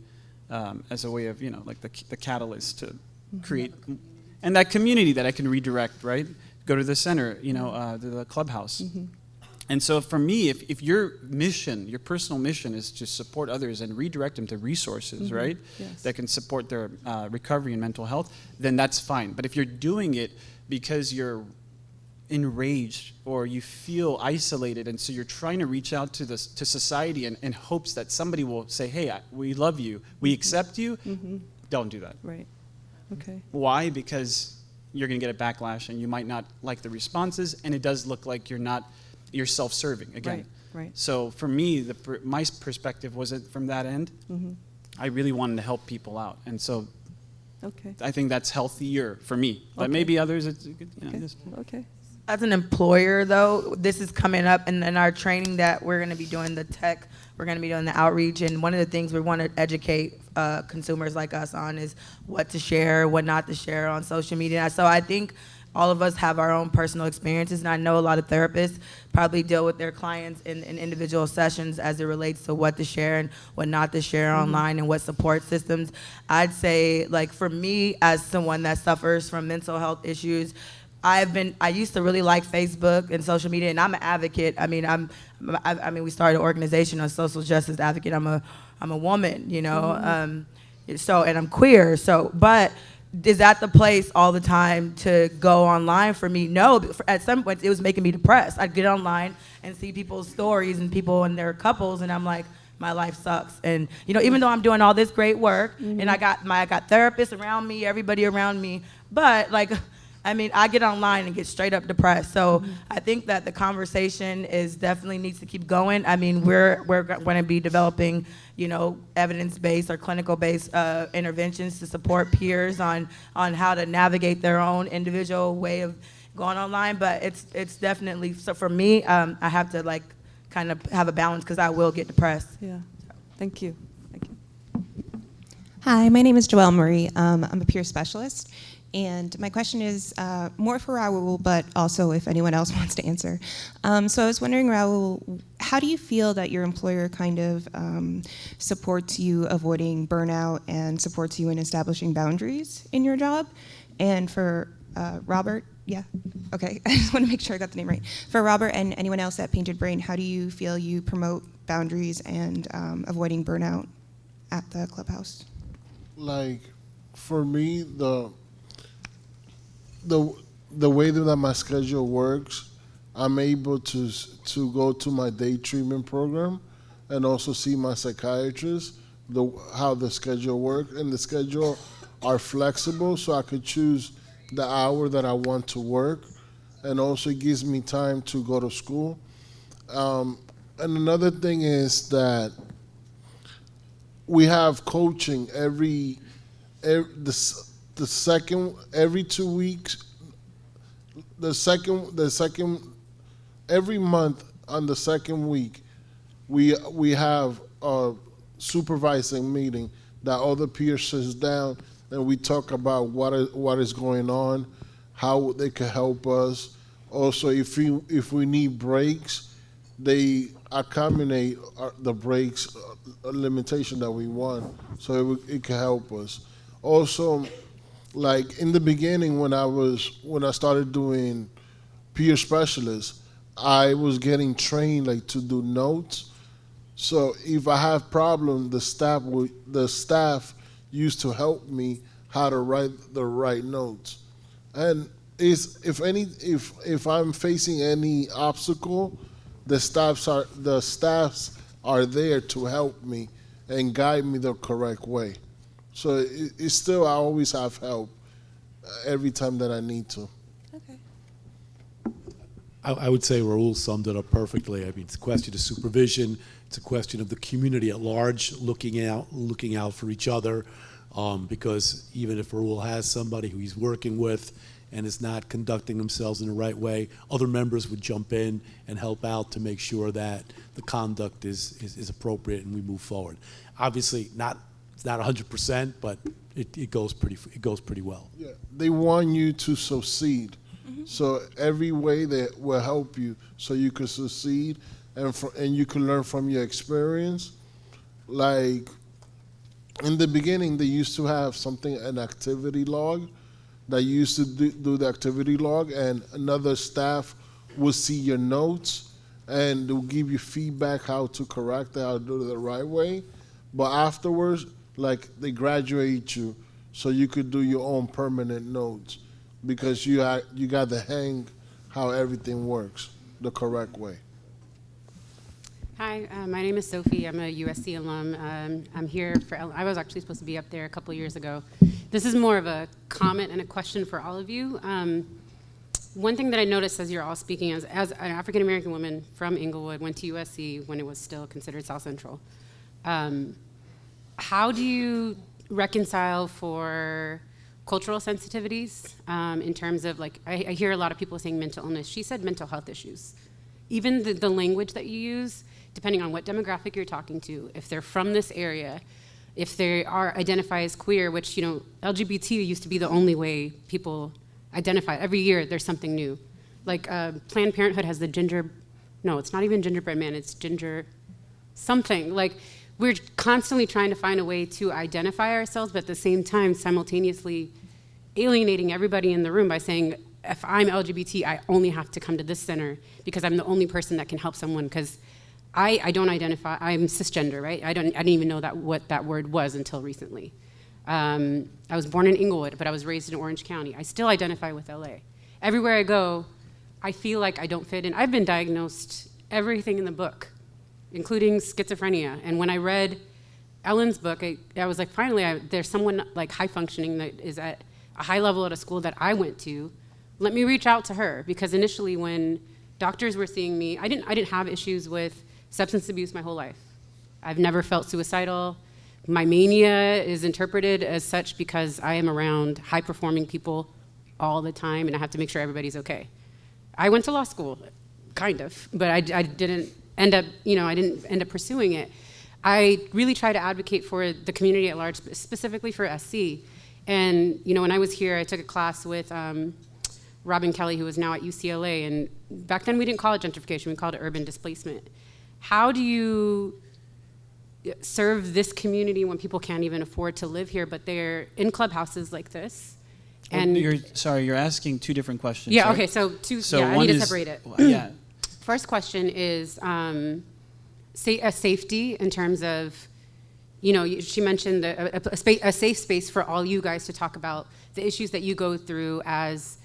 as a way of, you know, like the catalyst to create, and that community that I can redirect, right? Go to the center, you know, the Clubhouse. And so for me, if your mission, your personal mission is to support others and redirect them to resources, right, that can support their recovery and mental health, then that's fine. But if you're doing it because you're enraged or you feel isolated, and so you're trying to reach out to society in hopes that somebody will say, hey, we love you, we accept you, don't do that. Right. Okay. Why? Because you're going to get a backlash and you might not like the responses, and it does look like you're self-serving again. Right. So for me, my perspective wasn't from that end. I really wanted to help people out. And so Okay. I think that's healthier for me. But Okay. maybe others, it's, you know, Okay. just, Okay. As an employer, though, this is coming up, and in our training that we're going to be doing the tech, we're going to be doing the outreach, and one of the things we want to educate consumers like us on is what to share, what not to share on social media. So I think all of us have our own personal experiences, and I know a lot of therapists probably deal with their clients in individual sessions as it relates to what to share and what not to share online and what support systems. I'd say, like, for me, as someone that suffers from mental health issues, I used to really like Facebook and social media, and I'm an advocate. I mean, we started an organization, a social justice advocate. I'm a woman, you know, so, and I'm queer. So, but is that the place all the time to go online for me? No, at some point it was making me depressed. I'd get online and see people's stories and people and their couples, and I'm like, my life sucks. And you know, even though I'm doing all this great work, and I got therapists around me, everybody around me, but like, I mean, I get online and get straight up depressed. So I think that the conversation definitely needs to keep going. I mean, we're going to be developing, you know, evidence-based or clinical-based interventions to support peers on how to navigate their own individual way of going online. But it's definitely, so for me, I have to like kind of have a balance because I will get depressed. Yeah. Thank you. Thank you. Hi, my name is Joelle Murray. I'm a peer specialist. And my question is more for Raul, but also if anyone else wants to answer. So I was wondering, Raul, how do you feel that your employer kind of supports you avoiding burnout and supports you in establishing boundaries in your job? And for Robert, yeah, okay, I just want to make sure I got the name right. For Robert and anyone else at Painted Brain, how do you feel you promote boundaries and avoiding burnout at the Clubhouse? Like, for me, the way that my schedule works, I'm able to go to my day treatment program and also see my psychiatrist, how the schedule works. And the schedule are flexible, so I could choose the hour that I want to work. And also it gives me time to go to school. And another thing is that we have coaching every 2 weeks, every month on the second week, we have a supervising meeting that all the peers sits down and we talk about what is going on, how they can help us. Also, if we need breaks, they accommodate the breaks limitation that we want, so it can help us. Also, like in the beginning when I started doing peer specialist, I was getting trained like to do notes. So if I have problem, the staff used to help me how to write the right notes. And if I'm facing any obstacle, the staffs are there to help me and guide me the correct way. So it's still, I always have help every time that I need to. Okay. I would say Raul summed it up perfectly. I mean, it's a question of supervision. It's a question of the community at large looking out for each other. Because even if Raul has somebody who he's working with and is not conducting themselves in the right way, other members would jump in and help out to make sure that the conduct is appropriate and we move forward. Obviously, it's not 100%, but it goes pretty well. Yeah, they want you to succeed. Mm-hmm. So every way that will help you so you can succeed and you can learn from your experience. Like in the beginning, they used to have an activity log that used to do the activity log, and another staff will see your notes and they'll give you feedback how to correct it, how to do it the right way. But afterwards, like they graduate you so you could do your own permanent notes because you got the hang how everything works the correct way. Hi, my name is Sophie. I'm a USC alum. I'm here I was actually supposed to be up there a couple years ago. This is more of a comment and a question for all of you. One thing that I noticed as you're all speaking, as an African-American woman from Inglewood, went to USC when it was still considered South Central. how do you reconcile for cultural sensitivities in terms of, like, I hear a lot of people saying mental illness. She said mental health issues. Even the language that you use, depending on what demographic you're talking to, if they're from this area, if they are identify as queer, which, you know, LGBT used to be the only way people identify. Every year there's something new. Like Planned Parenthood has the no, it's not even gingerbread man, it's ginger something. Like, we're constantly trying to find a way to identify ourselves, but at the same time, simultaneously alienating everybody in the room by saying, if I'm LGBT, I only have to come to this center because I'm the only person that can help someone, because I don't identify, I'm cisgender, right? I didn't even know what that word was until recently. I was born in Inglewood, but I was raised in Orange County. I still identify with LA. Everywhere I go, I feel like I don't fit in. I've been diagnosed everything in the book, including schizophrenia. And when I read Elyn's book, I was like, finally, there's someone like high functioning that is at a high level at a school that I went to. Let me reach out to her, because initially when doctors were seeing me, I didn't have issues with substance abuse my whole life. I've never felt suicidal. My mania is interpreted as such because I am around high-performing people all the time, and I have to make sure everybody's okay. I went to law school, kind of, but I didn't end up, I didn't end up pursuing it. I really try to advocate for the community at large, specifically for SC. And, when I was here, I took a class with Robin Kelly, who is now at UCLA, and back then we didn't call it gentrification, we called it urban displacement. How do you serve this community when people can't even afford to live here, but they're in clubhouses like this? And you're asking two different questions. Yeah, right? okay, so I need to separate it. Yeah. First question is a safety in terms of, she mentioned a safe space for all you guys to talk about the issues that you go through as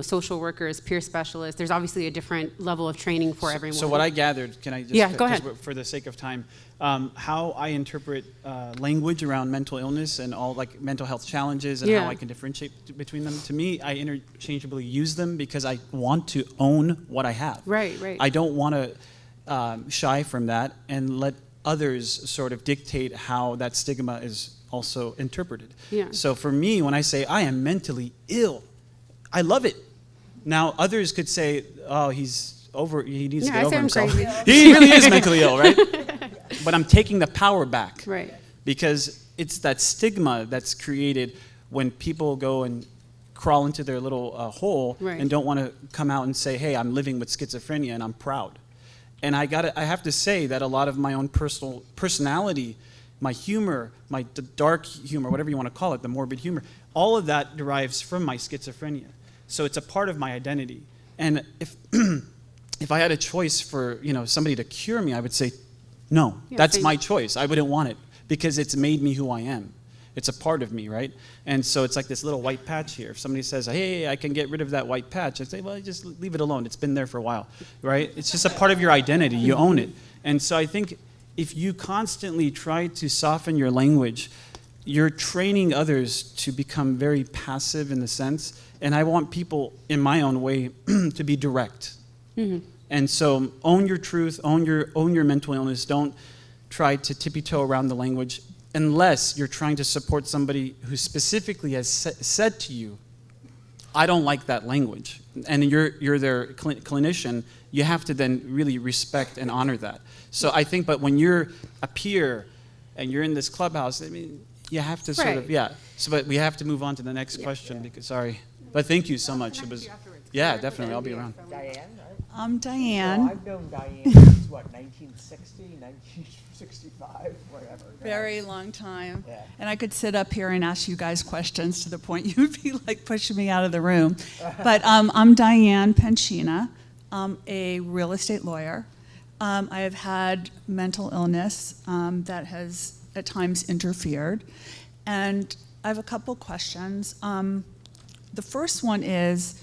social workers, peer specialists. There's obviously a different level of training for everyone. So what I gathered, can I just... Yeah, go ahead. For the sake of time, how I interpret language around mental illness and all like mental health challenges and how I can differentiate between them. To me, I interchangeably use them because I want to own what I have. Right. I don't want to shy from that and let others sort of dictate how that stigma is also interpreted. Yeah. So for me, when I say I am mentally ill, I love it. Now, others could say, oh, he needs to get over himself. Crazy. He really is mentally ill, right? But I'm taking the power back. Right. Because it's that stigma that's created when people go and crawl into their little hole and don't want to come out and say, hey, I'm living with schizophrenia and I'm proud. And I have to say that a lot of my own personality, my humor, my dark humor, whatever you want to call it, the morbid humor, all of that derives from my schizophrenia. So it's a part of my identity. And if if I had a choice for somebody to cure me, I would say, no, that's my choice. I wouldn't want it because it's made me who I am. It's a part of me, right? And so it's like this little white patch here. If somebody says, hey, I can get rid of that white patch, I'd say, well, just leave it alone. It's been there for a while, right? It's just a part of your identity. You own it. And so I think if you constantly try to soften your language, you're training others to become very passive in the sense, and I want people in my own way to be direct. Mm-hmm. And so own your truth, own your mental illness. Don't try to tippy-toe around the language unless you're trying to support somebody who specifically has said to you, I don't like that language. And you're their clinician, you have to then really respect and honor that. So I think, but when you're a peer and you're in this clubhouse, I mean, you have to sort of, So, but we have to move on to the next question because, sorry. But thank you so much. It was, definitely. I'll be around. Diane, right? I'm Diane. So I've known Diane since, 1960, 1965, whatever. Very long time. Yeah. And I could sit up here and ask you guys questions to the point you'd be like pushing me out of the room. But I'm Diane Pencina. I'm a real estate lawyer. I have had mental illness that has at times interfered. And I have a couple questions. The first one is,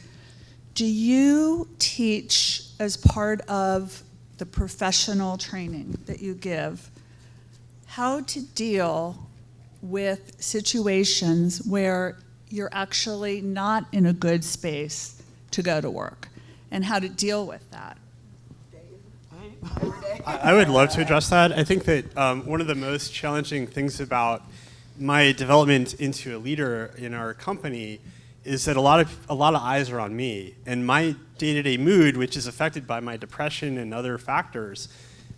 do you teach as part of the professional training that you give how to deal with situations where you're actually not in a good space to go to work and how to deal with that? I would love to address that. I think that one of the most challenging things about my development into a leader in our company is that a lot of eyes are on me, and my day-to-day mood, which is affected by my depression and other factors,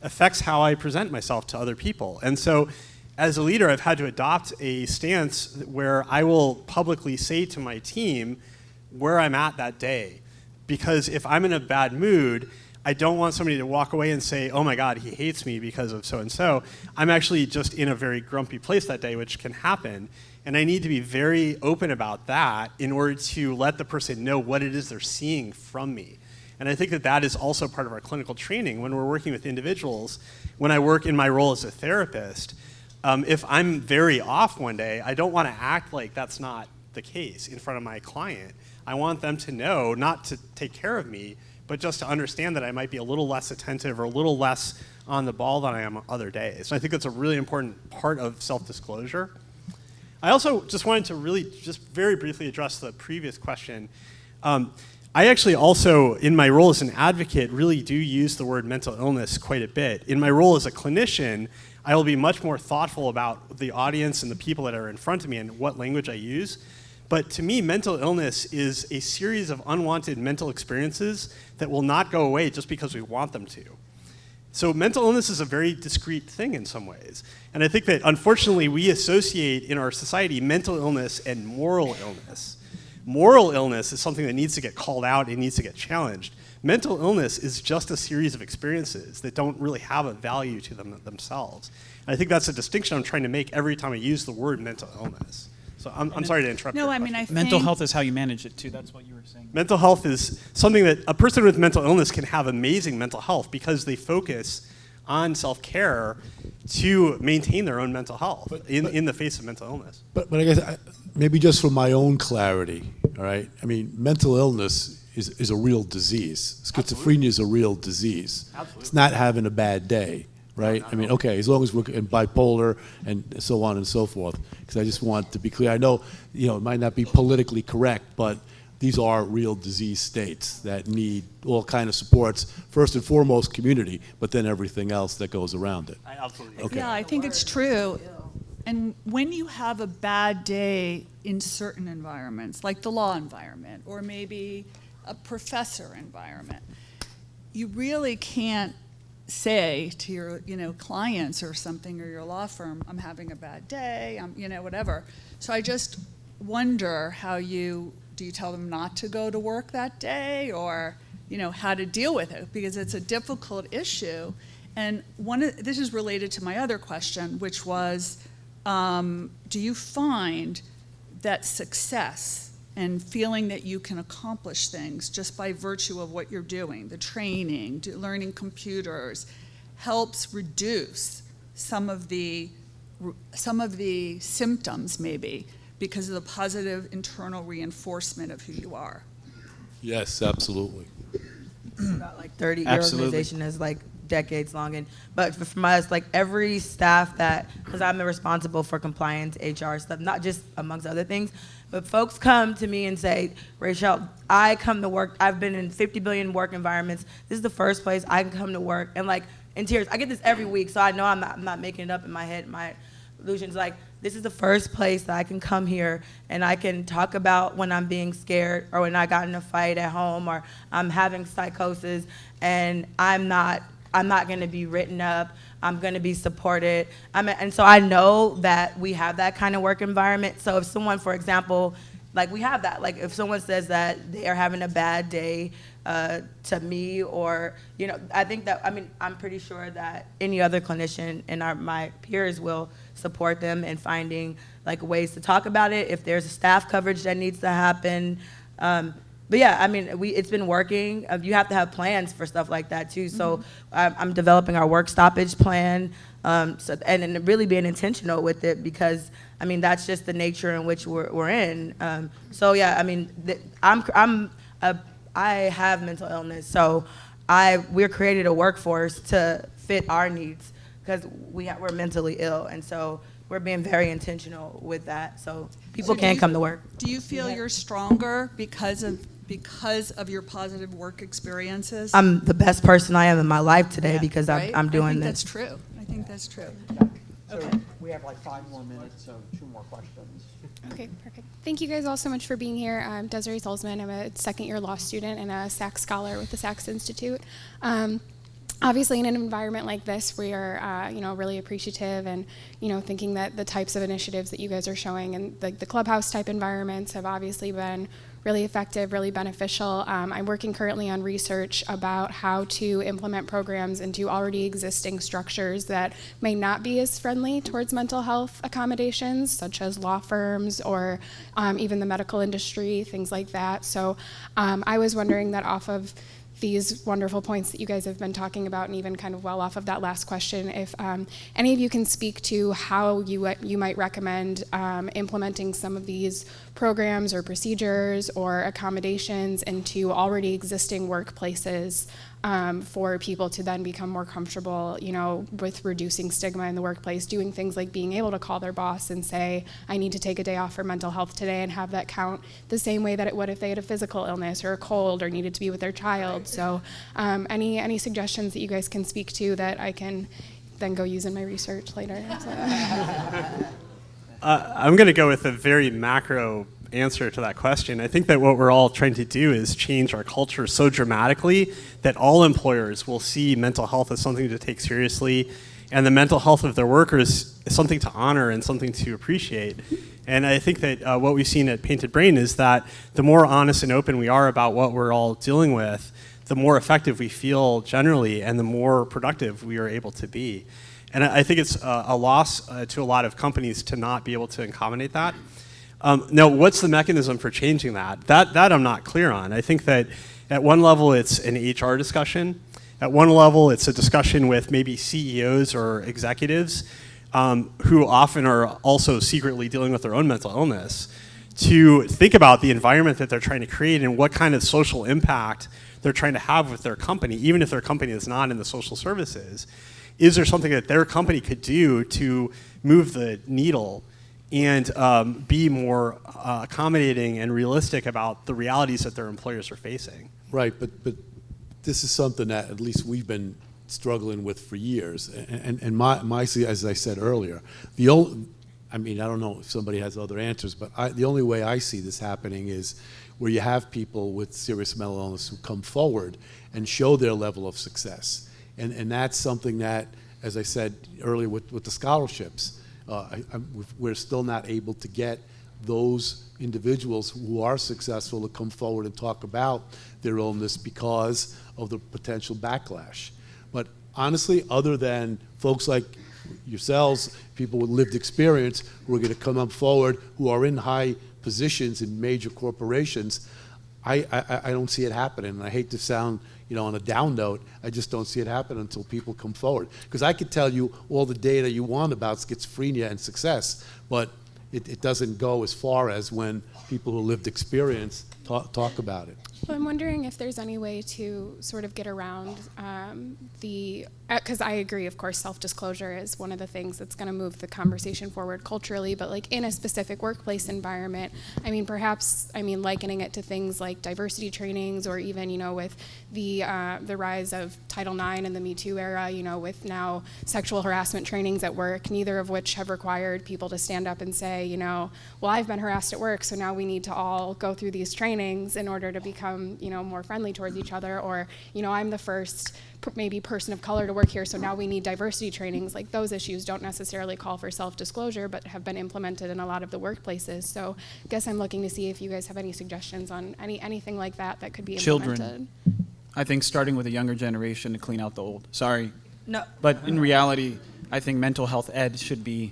affects how I present myself to other people. And so as a leader, I've had to adopt a stance where I will publicly say to my team where I'm at that day. Because if I'm in a bad mood, I don't want somebody to walk away and say, oh my God, he hates me because of so-and-so. I'm actually just in a very grumpy place that day, which can happen. And I need to be very open about that in order to let the person know what it is they're seeing from me. And I think that that is also part of our clinical training when we're working with individuals. When I work in my role as a therapist, if I'm very off one day, I don't want to act like that's not the case in front of my client. I want them to know, not to take care of me, but just to understand that I might be a little less attentive or a little less on the ball than I am other days. So I think that's a really important part of self-disclosure. I also just wanted to really just very briefly address the previous question. I actually also, in my role as an advocate, really do use the word mental illness quite a bit. In my role as a clinician, I will be much more thoughtful about the audience and the people that are in front of me and what language I use. But to me, mental illness is a series of unwanted mental experiences that will not go away just because we want them to. So mental illness is a very discrete thing in some ways. And I think that unfortunately we associate in our society mental illness and moral illness. Moral illness is something that needs to get called out and needs to get challenged. Mental illness is just a series of experiences that don't really have a value to them themselves. And I think that's a distinction I'm trying to make every time I use the word mental illness. So I'm sorry to interrupt. No, I mean, I think Mental health is how you manage it too. That's what you were saying. Mental health is something that a person with mental illness can have amazing mental health because they focus on self-care to maintain their own mental health in the face of mental illness. But I guess maybe just for my own clarity, all right? I mean, mental illness is a real disease. Schizophrenia is a real disease. Absolutely. It's not having a bad day, right? I mean, okay, as long as we're in bipolar and so on and so forth. Because I just want to be clear. I know, it might not be politically correct, but these are real disease states that need all kind of supports. First and foremost, community, but then everything else that goes around it. I absolutely Okay. Yeah, I think it's true. And when you have a bad day in certain environments, like the law environment, or maybe a professor environment, you really can't say to your clients or something, or your law firm, I'm having a bad day, whatever. So I just wonder how do you tell them not to go to work that day, or how to deal with it, because it's a difficult issue. And this is related to my other question, which was, do you find that success and feeling that you can accomplish things just by virtue of what you're doing, the training, learning computers, helps reduce some of the symptoms maybe because of the positive internal reinforcement of who you are? Yes, absolutely. About like 30-year Absolutely. organization is like decades long, but from us, like every staff because I'm responsible for compliance, HR stuff, not just amongst other things, but folks come to me and say, Rayshell, I come to work, I've been in 50 billion work environments, this is the first place I can come to work, and like in tears, I get this every week, so I know I'm not making it up in my head, my illusions, like this is the first place that I can come here and I can talk about when I'm being scared or when I got in a fight at home or I'm having psychosis, and I'm not going to be written up. I'm going to be supported. And so I know that we have that kind of work environment. So if someone, for example, like we have that, like if someone says that they are having a bad day to me, or, I think that, I'm pretty sure that any other clinician and my peers will support them in finding like ways to talk about it. If there's a staff coverage that needs to happen, but yeah, it's been working. You have to have plans for stuff like that too. So I'm developing our work stoppage plan, and really being intentional with it, because that's just the nature in which we're in. So yeah, I have mental illness, so we're created a workforce to fit our needs because we're mentally ill, and so we're being very intentional with that. So people can come to work. Do you feel you're stronger because of because of your positive work experiences? I'm the best person I am in my life today because Right? I'm doing I think this. that's true. I think that's true. So we have like 5 more minutes, so 2 more questions. Okay, perfect. Thank you guys all so much for being here. I'm Desiree Salzman. I'm a second-year law student and a Sachs scholar with the Sachs Institute. Obviously, in an environment like this, we are, really appreciative and, thinking that the types of initiatives that you guys are showing and the Clubhouse type environments have obviously been really effective, really beneficial. I'm working currently on research about how to implement programs into already existing structures that may not be as friendly towards mental health accommodations, such as law firms or even the medical industry, things like that. So I was wondering that off of these wonderful points that you guys have been talking about, and even kind of well off of that last question, if any of you can speak to how you might recommend implementing some of these programs or procedures or accommodations into already existing workplaces for people to then become more comfortable, with reducing stigma in the workplace, doing things like being able to call their boss and say, I need to take a day off for mental health today, and have that count the same way that it would if they had a physical illness or a cold or needed to be with their child. So any suggestions that you guys can speak to that I can then go use in my research later? I'm going to go with a very macro answer to that question. I think that what we're all trying to do is change our culture so dramatically that all employers will see mental health as something to take seriously, and the mental health of their workers is something to honor and something to appreciate. And I think that what we've seen at Painted Brain is that the more honest and open we are about what we're all dealing with, the more effective we feel generally, and the more productive we are able to be. And I think it's a loss to a lot of companies to not be able to accommodate that. Now, what's the mechanism for changing that? That I'm not clear on. I think that at one level it's an HR discussion. At one level it's a discussion with maybe CEOs or executives who often are also secretly dealing with their own mental illness, to think about the environment that they're trying to create and what kind of social impact they're trying to have with their company, even if their company is not in the social services. Is there something that their company could do to move the needle and be more accommodating and realistic about the realities that their employers are facing? Right, but this is something that at least we've been struggling with for years. And my as I said earlier, I don't know if somebody has other answers, but the only way I see this happening is where you have people with serious mental illness who come forward and show their level of success. And that's something that, as I said earlier with the scholarships, we're still not able to get those individuals who are successful to come forward and talk about their illness because of the potential backlash. But honestly, other than folks like yourselves, people with lived experience who are going to come up forward, who are in high positions in major corporations, I don't see it happening. And I hate to sound, on a down note, I just don't see it happen until people come forward. Because I could tell you all the data you want about schizophrenia and success, but it doesn't go as far as when people who lived experience talk about it. Well, I'm wondering if there's any way to sort of get around because I agree, of course, self-disclosure is one of the things that's going to move the conversation forward culturally, but like in a specific workplace environment, perhaps likening it to things like diversity trainings, or even, with the rise of Title IX and the Me Too era, with now sexual harassment trainings at work, neither of which have required people to stand up and say, well, I've been harassed at work, so now we need to all go through these trainings in order to become, more friendly towards each other, or, I'm the first maybe person of color to work here, so now we need diversity trainings. Like, those issues don't necessarily call for self-disclosure, but have been implemented in a lot of the workplaces. So I guess I'm looking to see if you guys have any suggestions on anything like that could be implemented. Children. I think starting with a younger generation to clean out the old. Sorry. No. But in reality, I think mental health ed should be,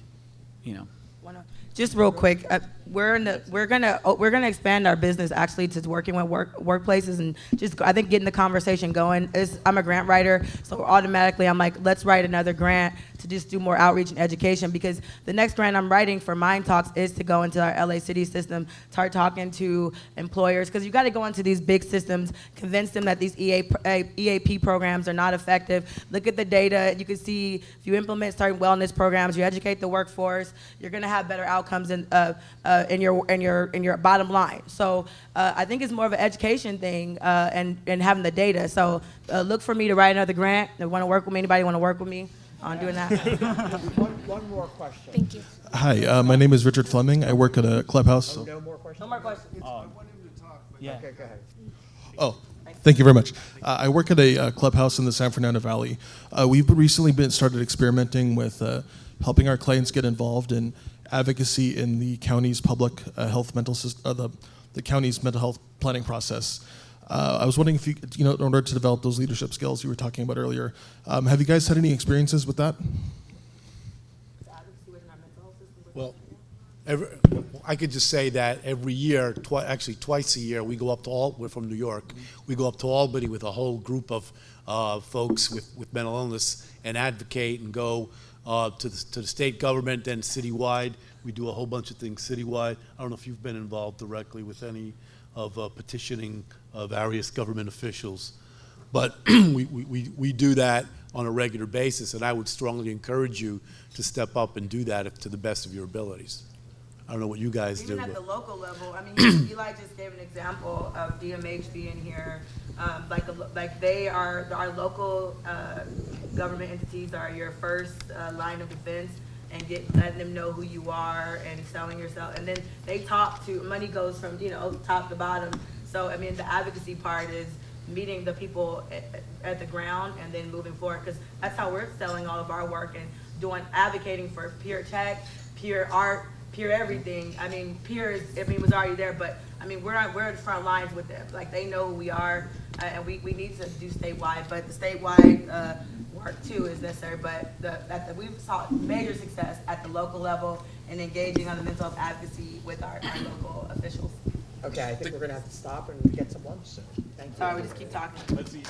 Just real quick, we're gonna expand our business actually to working with workplaces, and just I think getting the conversation going. I'm a grant writer, so automatically I'm like, let's write another grant to just do more outreach and education, because the next grant I'm writing for Mind Talks is to go into our LA City system, start talking to employers, because you got to go into these big systems, convince them that these EAP programs are not effective. Look at the data. You can see if you implement certain wellness programs, you educate the workforce, you're going to have better outcomes in your bottom line. So I think it's more of an education thing and having the data. So look for me to write another grant. If you want to work with me, anybody want to work with me on doing that? One more question. Thank you. Hi, my name is Richard Fleming. I work at a Clubhouse. No more questions? No more questions. Yeah. Okay, go ahead. Oh, thank you very much. I work at a clubhouse in the San Fernando Valley. We've recently started experimenting with helping our clients get involved in advocacy in the county's public health mental system, the county's mental health planning process. I was wondering if you, in order to develop those leadership skills you were talking about earlier, have you guys had any experiences with that? Well, I could just say that every year, actually twice a year, we go up to we're from New York, we go up to Albany with a whole group of folks with mental illness and advocate and go to the state government, then citywide. We do a whole bunch of things citywide. I don't know if you've been involved directly with any of petitioning various government officials, but we do that on a regular basis, and I would strongly encourage you to step up and do that to the best of your abilities. I don't know what you guys do. Even at the local level, I mean, Eli just gave an example of DMH being here. Like they are, our local government entities are your first line of defense, and letting them know who you are and selling yourself. And then they talk to, money goes from, top to bottom. So, I mean, the advocacy part is meeting the people at the ground and then moving forward, because that's how we're selling all of our work and advocating for peer tech, peer art, peer everything. I mean, peer was already there, but I mean, we're in the front lines with them. Like, they know who we are, and we need to do statewide, but the statewide work too is necessary. But we've saw major success at the local level in engaging on the mental health advocacy with our local officials. Okay, I think we're going to have to stop and get some lunch soon. Thank you. Sorry, we just keep talking. Let's eat.